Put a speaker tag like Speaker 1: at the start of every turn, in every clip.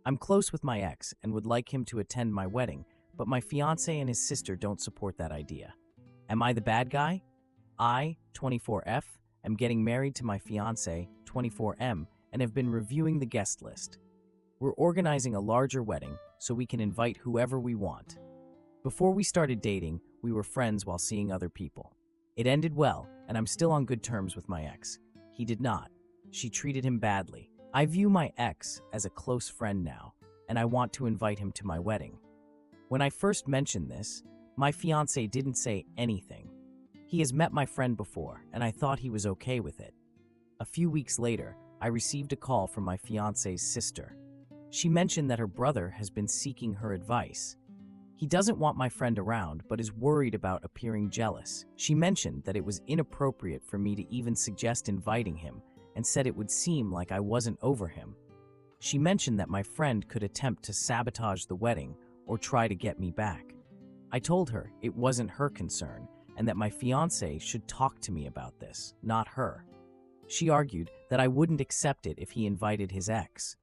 Speaker 1: I'm close with my ex and would like him to attend my wedding, but my fiance and his sister don't support that idea. Am I the bad guy? I, 24F, am getting married to my fiance, 24M, and have been reviewing the guest list. We're organizing a larger wedding so we can invite whoever we want. Before we started dating, we were friends while seeing other people. It ended well, and I'm still on good terms with my ex. He did not. She treated him badly. I view my ex as a close friend now, and I want to invite him to my wedding. When I first mentioned this, my fiance didn't say anything. He has met my friend before, and I thought he was okay with it. A few weeks later, I received a call from my fiance's sister. She mentioned that her brother has been seeking her advice. He doesn't want my friend around, but is worried about appearing jealous. She mentioned that it was inappropriate for me to even suggest inviting him, and said it would seem like I wasn't over him. She mentioned that my friend could attempt to sabotage the wedding or try to get me back. I told her it wasn't her concern, and that my fiancé should talk to me about this, not her. She argued that I wouldn't accept it if he invited his ex.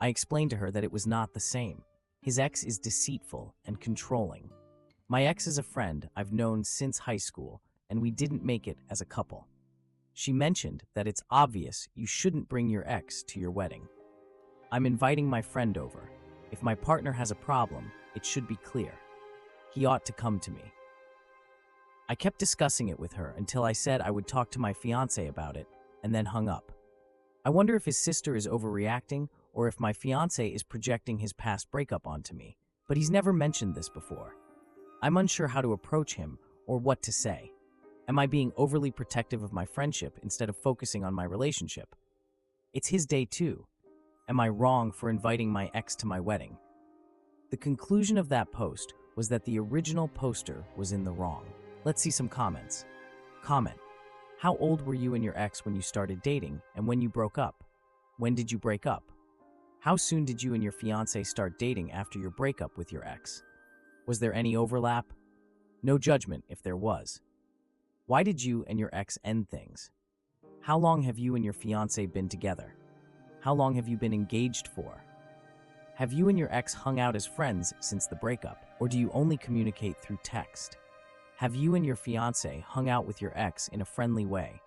Speaker 1: I explained to her that it was not the same. His ex is deceitful and controlling. My ex is a friend I've known since high school, and we didn't make it as a couple. She mentioned that it's obvious you shouldn't bring your ex to your wedding. I'm inviting my friend over. If my partner has a problem, it should be clear. He ought to come to me. I kept discussing it with her until I said I would talk to my fiancé about it, and then hung up. I wonder if his sister is overreacting or if my fiancé is projecting his past breakup onto me, but he's never mentioned this before. I'm unsure how to approach him or what to say. Am I being overly protective of my friendship instead of focusing on my relationship? It's his day too. Am I wrong for inviting my ex to my wedding? The conclusion of that post was that the original poster was in the wrong. Let's see some comments. Comment: how old were you and your ex when you started dating and when you broke up? When did you break up? How soon did you and your fiancé start dating after your breakup with your ex? Was there any overlap? No judgment if there was. Why did you and your ex end things? How long have you and your fiancé been together? How long have you been engaged for? Have you and your ex hung out as friends since the breakup, or do you only communicate through text? Have you and your fiancé hung out with your ex in a friendly way?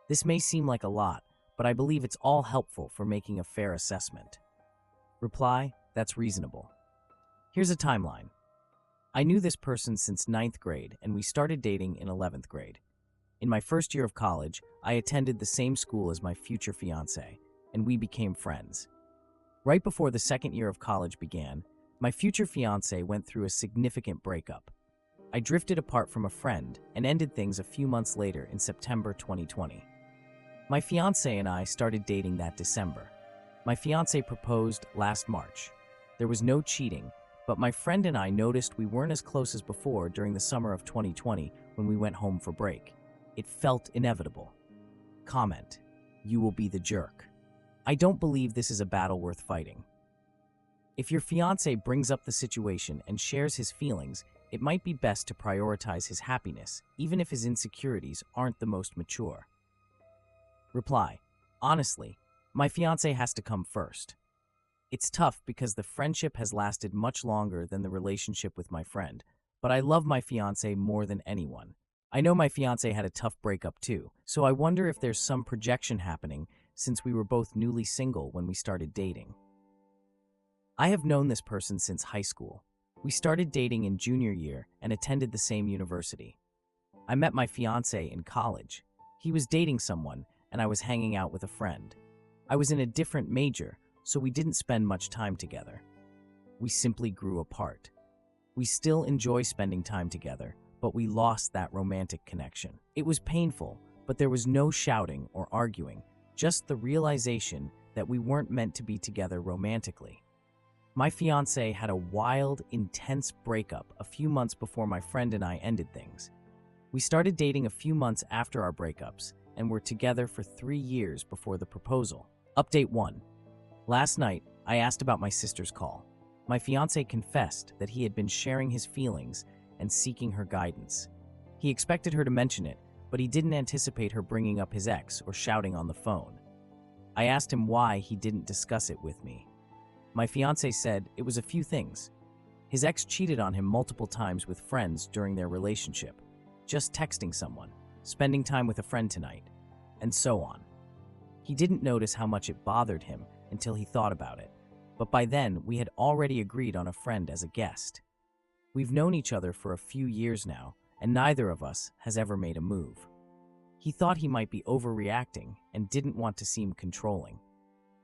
Speaker 1: This may seem like a lot, but I believe it's all helpful for making a fair assessment. Reply: that's reasonable. Here's a timeline. I knew this person since 9th grade, and we started dating in 11th grade. In my first year of college, I attended the same school as my future fiancé, and we became friends. Right before the second year of college began, my future fiancé went through a significant breakup. I drifted apart from a friend and ended things a few months later in September 2020. My fiancé and I started dating that December. My fiancé proposed last March. There was no cheating, but my friend and I noticed we weren't as close as before during the summer of 2020 when we went home for break. It felt inevitable. Comment: you will be the jerk. I don't believe this is a battle worth fighting. If your fiancé brings up the situation and shares his feelings, it might be best to prioritize his happiness, even if his insecurities aren't the most mature. Reply: honestly, my fiancé has to come first. It's tough because the friendship has lasted much longer than the relationship with my friend, but I love my fiancé more than anyone. I know my fiancé had a tough breakup too, so I wonder if there's some projection happening since we were both newly single when we started dating. I have known this person since high school. We started dating in junior year and attended the same university. I met my fiancé in college. He was dating someone, and I was hanging out with a friend. I was in a different major, so we didn't spend much time together. We simply grew apart. We still enjoy spending time together, but we lost that romantic connection. It was painful, but there was no shouting or arguing, just the realization that we weren't meant to be together romantically. My fiancé had a wild, intense breakup a few months before my friend and I ended things. We started dating a few months after our breakups and were together for 3 years before the proposal. Update 1. Last night, I asked about my sister's call. My fiancé confessed that he had been sharing his feelings and seeking her guidance. He expected her to mention it, but he didn't anticipate her bringing up his ex or shouting on the phone. I asked him why he didn't discuss it with me. My fiancé said it was a few things. His ex cheated on him multiple times with friends during their relationship, just texting someone, spending time with a friend tonight, and so on. He didn't notice how much it bothered him until he thought about it, but by then we had already agreed on a friend as a guest. We've known each other for a few years now, and neither of us has ever made a move. He thought he might be overreacting and didn't want to seem controlling.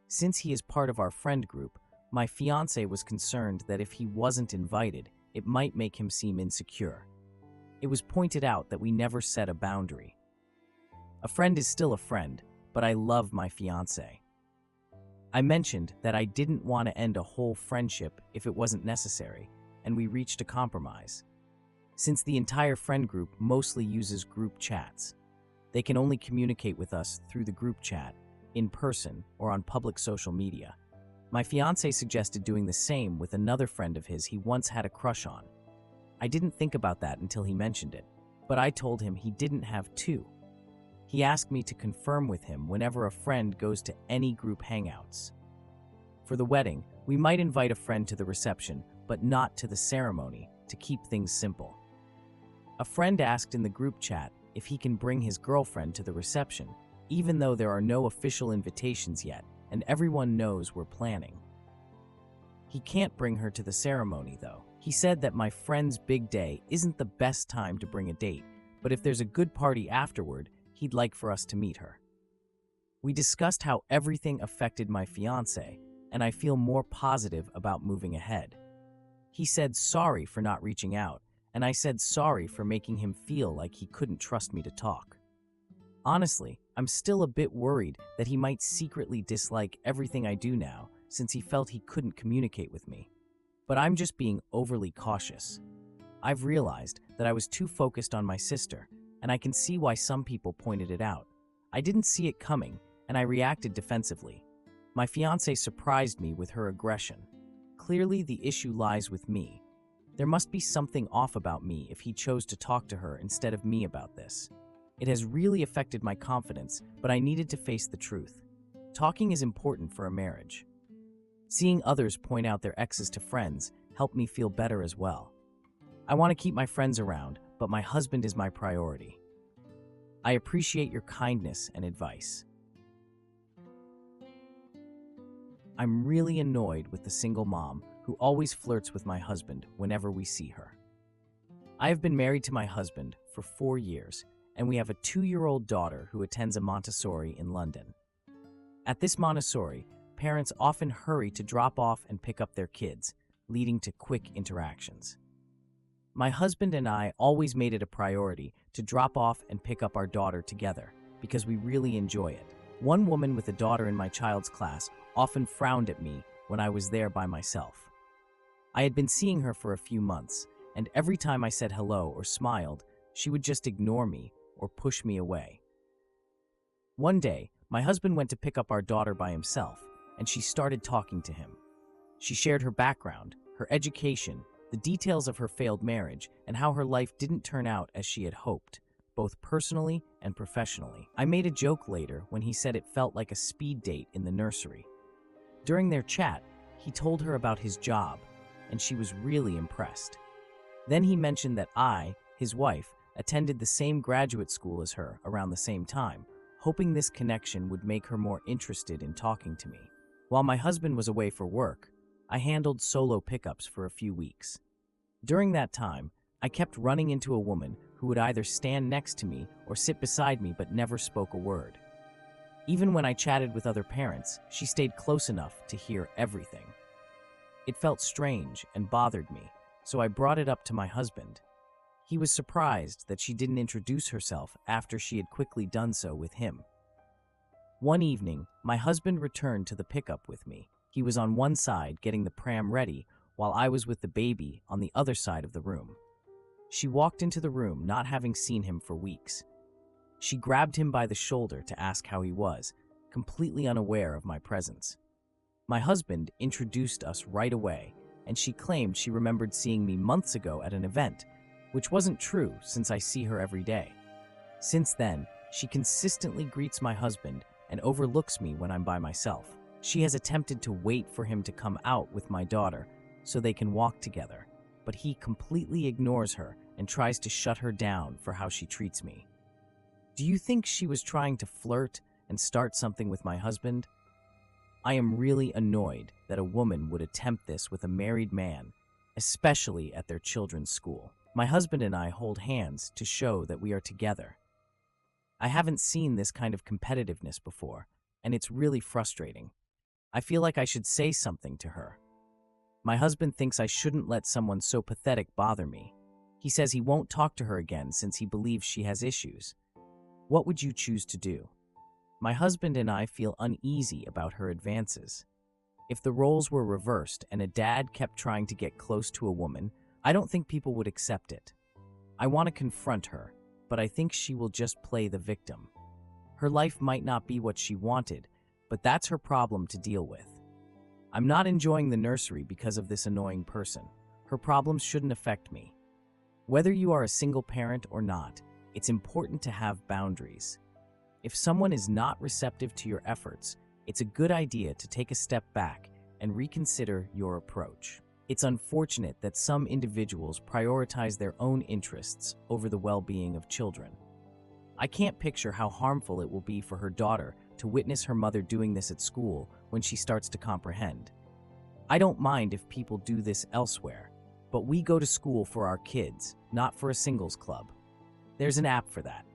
Speaker 1: Since he is part of our friend group, my fiancé was concerned that if he wasn't invited, it might make him seem insecure. It was pointed out that we never set a boundary. A friend is still a friend, but I love my fiancé. I mentioned that I didn't want to end a whole friendship if it wasn't necessary, and we reached a compromise. Since the entire friend group mostly uses group chats, they can only communicate with us through the group chat, in person, or on public social media. My fiancé suggested doing the same with another friend of his he once had a crush on. I didn't think about that until he mentioned it, but I told him he didn't have to. He asked me to confirm with him whenever a friend goes to any group hangouts. For the wedding, we might invite a friend to the reception, but not to the ceremony, to keep things simple. A friend asked in the group chat if he can bring his girlfriend to the reception, even though there are no official invitations yet, and everyone knows we're planning. He can't bring her to the ceremony, though. He said that my friend's big day isn't the best time to bring a date, but if there's a good party afterward, he'd like for us to meet her. We discussed how everything affected my fiancé, and I feel more positive about moving ahead. He said sorry for not reaching out, and I said sorry for making him feel like he couldn't trust me to talk. Honestly, I'm still a bit worried that he might secretly dislike everything I do now, since he felt he couldn't communicate with me. But I'm just being overly cautious. I've realized that I was too focused on my sister, and I can see why some people pointed it out. I didn't see it coming, and I reacted defensively. My fiancé surprised me with her aggression. Clearly, the issue lies with me. There must be something off about me if he chose to talk to her instead of me about this. It has really affected my confidence, but I needed to face the truth. Talking is important for a marriage. Seeing others point out their exes to friends helped me feel better as well. I want to keep my friends around, but my husband is my priority. I appreciate your kindness and advice. I'm really annoyed with the single mom who always flirts with my husband whenever we see her. I have been married to my husband for 4 years, and we have a 2-year-old daughter who attends a Montessori in London. At this Montessori, parents often hurry to drop off and pick up their kids, leading to quick interactions. My husband and I always made it a priority to drop off and pick up our daughter together because we really enjoy it. One woman with a daughter in my child's class often frowned at me when I was there by myself. I had been seeing her for a few months, and every time I said hello or smiled, she would just ignore me or push me away. One day, my husband went to pick up our daughter by himself, and she started talking to him. She shared her background, her education, the details of her failed marriage, and how her life didn't turn out as she had hoped, both personally and professionally. I made a joke later when he said it felt like a speed date in the nursery. During their chat, he told her about his job, and she was really impressed. Then he mentioned that I, his wife, attended the same graduate school as her around the same time, hoping this connection would make her more interested in talking to me. While my husband was away for work, I handled solo pickups for a few weeks. During that time, I kept running into a woman who would either stand next to me or sit beside me but never spoke a word. Even when I chatted with other parents, she stayed close enough to hear everything. It felt strange and bothered me, so I brought it up to my husband. He was surprised that she didn't introduce herself after she had quickly done so with him. One evening, my husband returned to the pickup with me. He was on one side getting the pram ready, while I was with the baby on the other side of the room. She walked into the room not having seen him for weeks. She grabbed him by the shoulder to ask how he was, completely unaware of my presence. My husband introduced us right away, and she claimed she remembered seeing me months ago at an event, which wasn't true since I see her every day. Since then, she consistently greets my husband and overlooks me when I'm by myself. She has attempted to wait for him to come out with my daughter so they can walk together, but he completely ignores her and tries to shut her down for how she treats me. Do you think she was trying to flirt and start something with my husband? I am really annoyed that a woman would attempt this with a married man, especially at their children's school. My husband and I hold hands to show that we are together. I haven't seen this kind of competitiveness before, and it's really frustrating. I feel like I should say something to her. My husband thinks I shouldn't let someone so pathetic bother me. He says he won't talk to her again since he believes she has issues. What would you choose to do? My husband and I feel uneasy about her advances. If the roles were reversed and a dad kept trying to get close to a woman, I don't think people would accept it. I want to confront her, but I think she will just play the victim. Her life might not be what she wanted, but that's her problem to deal with. I'm not enjoying the nursery because of this annoying person. Her problems shouldn't affect me. Whether you are a single parent or not, it's important to have boundaries. If someone is not receptive to your efforts, it's a good idea to take a step back and reconsider your approach. It's unfortunate that some individuals prioritize their own interests over the well-being of children. I can't picture how harmful it will be for her daughter to witness her mother doing this at school when she starts to comprehend. I don't mind if people do this elsewhere, but we go to school for our kids, not for a singles club. There's an app for that.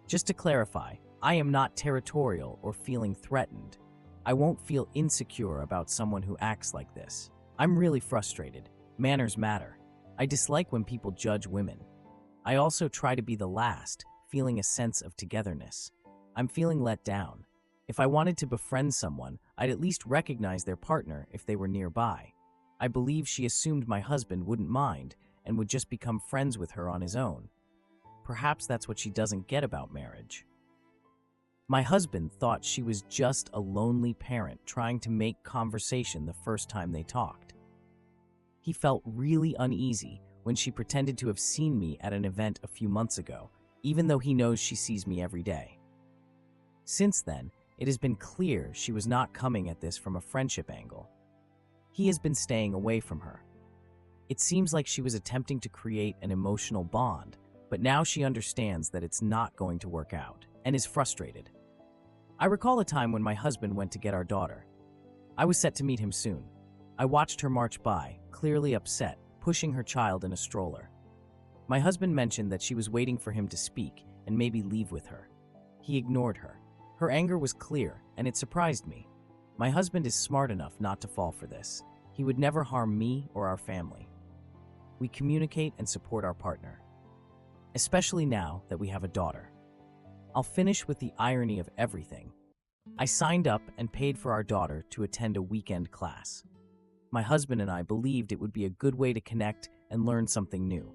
Speaker 1: Just to clarify, I am not territorial or feeling threatened. I won't feel insecure about someone who acts like this. I'm really frustrated. Manners matter. I dislike when people judge women. I also try to be the last, feeling a sense of togetherness. I'm feeling let down. If I wanted to befriend someone, I'd at least recognize their partner if they were nearby. I believe she assumed my husband wouldn't mind and would just become friends with her on his own. Perhaps that's what she doesn't get about marriage. My husband thought she was just a lonely parent trying to make conversation the first time they talked. He felt really uneasy when she pretended to have seen me at an event a few months ago, even though he knows she sees me every day. Since then, it has been clear she was not coming at this from a friendship angle. He has been staying away from her. It seems like she was attempting to create an emotional bond, but now she understands that it's not going to work out and is frustrated. I recall a time when my husband went to get our daughter. I was set to meet him soon. I watched her march by, clearly upset, pushing her child in a stroller. My husband mentioned that she was waiting for him to speak and maybe leave with her. He ignored her. Her anger was clear, and it surprised me. My husband is smart enough not to fall for this. He would never harm me or our family. We communicate and support our partner, especially now that we have a daughter. I'll finish with the irony of everything. I signed up and paid for our daughter to attend a weekend class. My husband and I believed it would be a good way to connect and learn something new.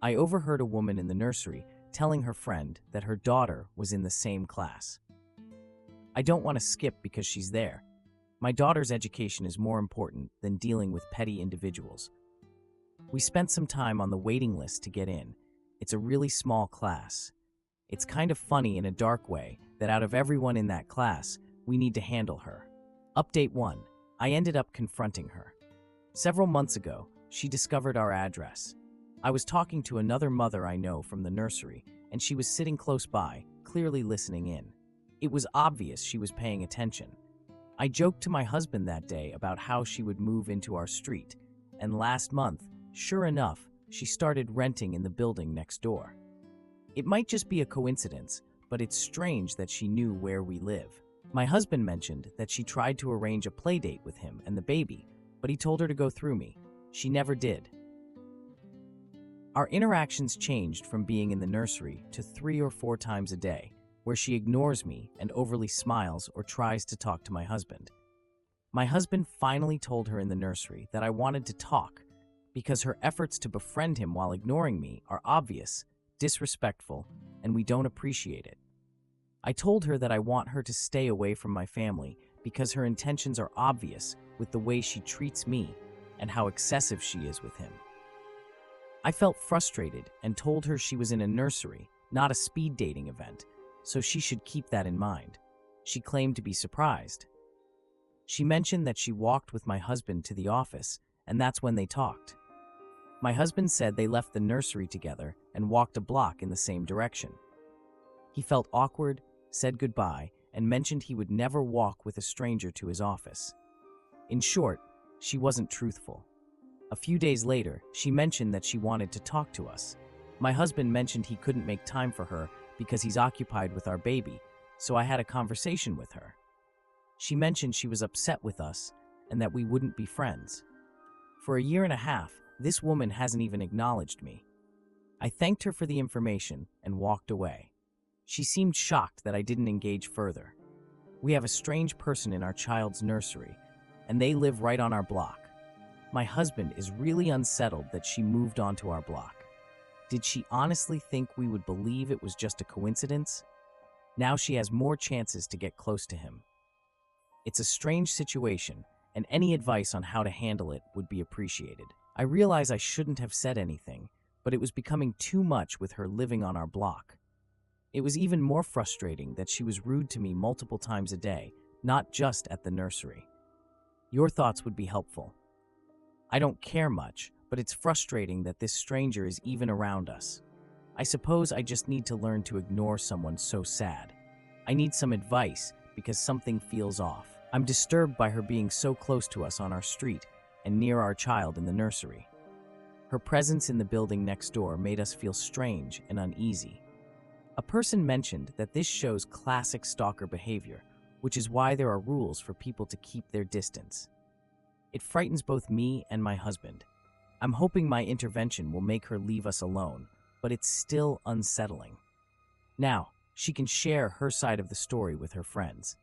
Speaker 1: I overheard a woman in the nursery telling her friend that her daughter was in the same class. I don't want to skip because she's there. My daughter's education is more important than dealing with petty individuals. We spent some time on the waiting list to get in. It's a really small class. It's kind of funny in a dark way that out of everyone in that class, we need to handle her. Update 1. I ended up confronting her. Several months ago, she discovered our address. I was talking to another mother I know from the nursery, and she was sitting close by, clearly listening in. It was obvious she was paying attention. I joked to my husband that day about how she would move into our street, and last month, sure enough, she started renting in the building next door. It might just be a coincidence, but it's strange that she knew where we live. My husband mentioned that she tried to arrange a play date with him and the baby, but he told her to go through me. She never did. Our interactions changed from being in the nursery to 3 or 4 times a day, where she ignores me and overly smiles or tries to talk to my husband. My husband finally told her in the nursery that I wanted to talk because her efforts to befriend him while ignoring me are obvious, disrespectful, and we don't appreciate it. I told her that I want her to stay away from my family because her intentions are obvious with the way she treats me and how excessive she is with him. I felt frustrated and told her she was in a nursery, not a speed dating event, so she should keep that in mind. She claimed to be surprised. She mentioned that she walked with my husband to the office, and that's when they talked. My husband said they left the nursery together and walked a block in the same direction. He felt awkward, said goodbye, and mentioned he would never walk with a stranger to his office. In short, she wasn't truthful. A few days later, she mentioned that she wanted to talk to us. My husband mentioned he couldn't make time for her because he's occupied with our baby, so I had a conversation with her. She mentioned she was upset with us and that we wouldn't be friends. For a year and a half, this woman hasn't even acknowledged me. I thanked her for the information and walked away. She seemed shocked that I didn't engage further. We have a strange person in our child's nursery, and they live right on our block. My husband is really unsettled that she moved onto our block. Did she honestly think we would believe it was just a coincidence? Now she has more chances to get close to him. It's a strange situation, and any advice on how to handle it would be appreciated. I realize I shouldn't have said anything, but it was becoming too much with her living on our block. It was even more frustrating that she was rude to me multiple times a day, not just at the nursery. Your thoughts would be helpful. I don't care much, but it's frustrating that this stranger is even around us. I suppose I just need to learn to ignore someone so sad. I need some advice because something feels off. I'm disturbed by her being so close to us on our street and near our child in the nursery. Her presence in the building next door made us feel strange and uneasy. A person mentioned that this shows classic stalker behavior, which is why there are rules for people to keep their distance. It frightens both me and my husband. I'm hoping my intervention will make her leave us alone, but it's still unsettling. Now, she can share her side of the story with her friends.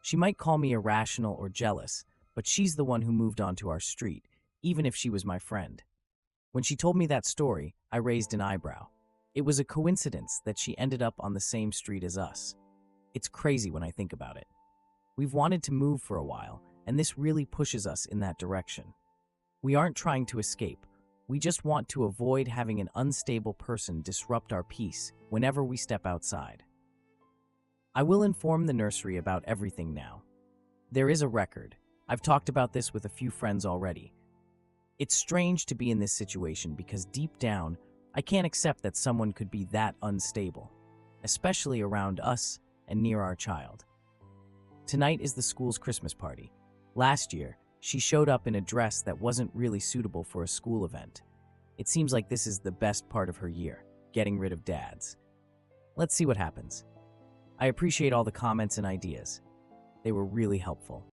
Speaker 1: She might call me irrational or jealous, but she's the one who moved onto our street, even if she was my friend. When she told me that story, I raised an eyebrow. It was a coincidence that she ended up on the same street as us. It's crazy when I think about it. We've wanted to move for a while, and this really pushes us in that direction. We aren't trying to escape. We just want to avoid having an unstable person disrupt our peace whenever we step outside. I will inform the nursery about everything now. There is a record. I've talked about this with a few friends already. It's strange to be in this situation because deep down, I can't accept that someone could be that unstable, especially around us and near our child. Tonight is the school's Christmas party. Last year, she showed up in a dress that wasn't really suitable for a school event. It seems like this is the best part of her year, getting rid of dads. Let's see what happens. I appreciate all the comments and ideas. They were really helpful.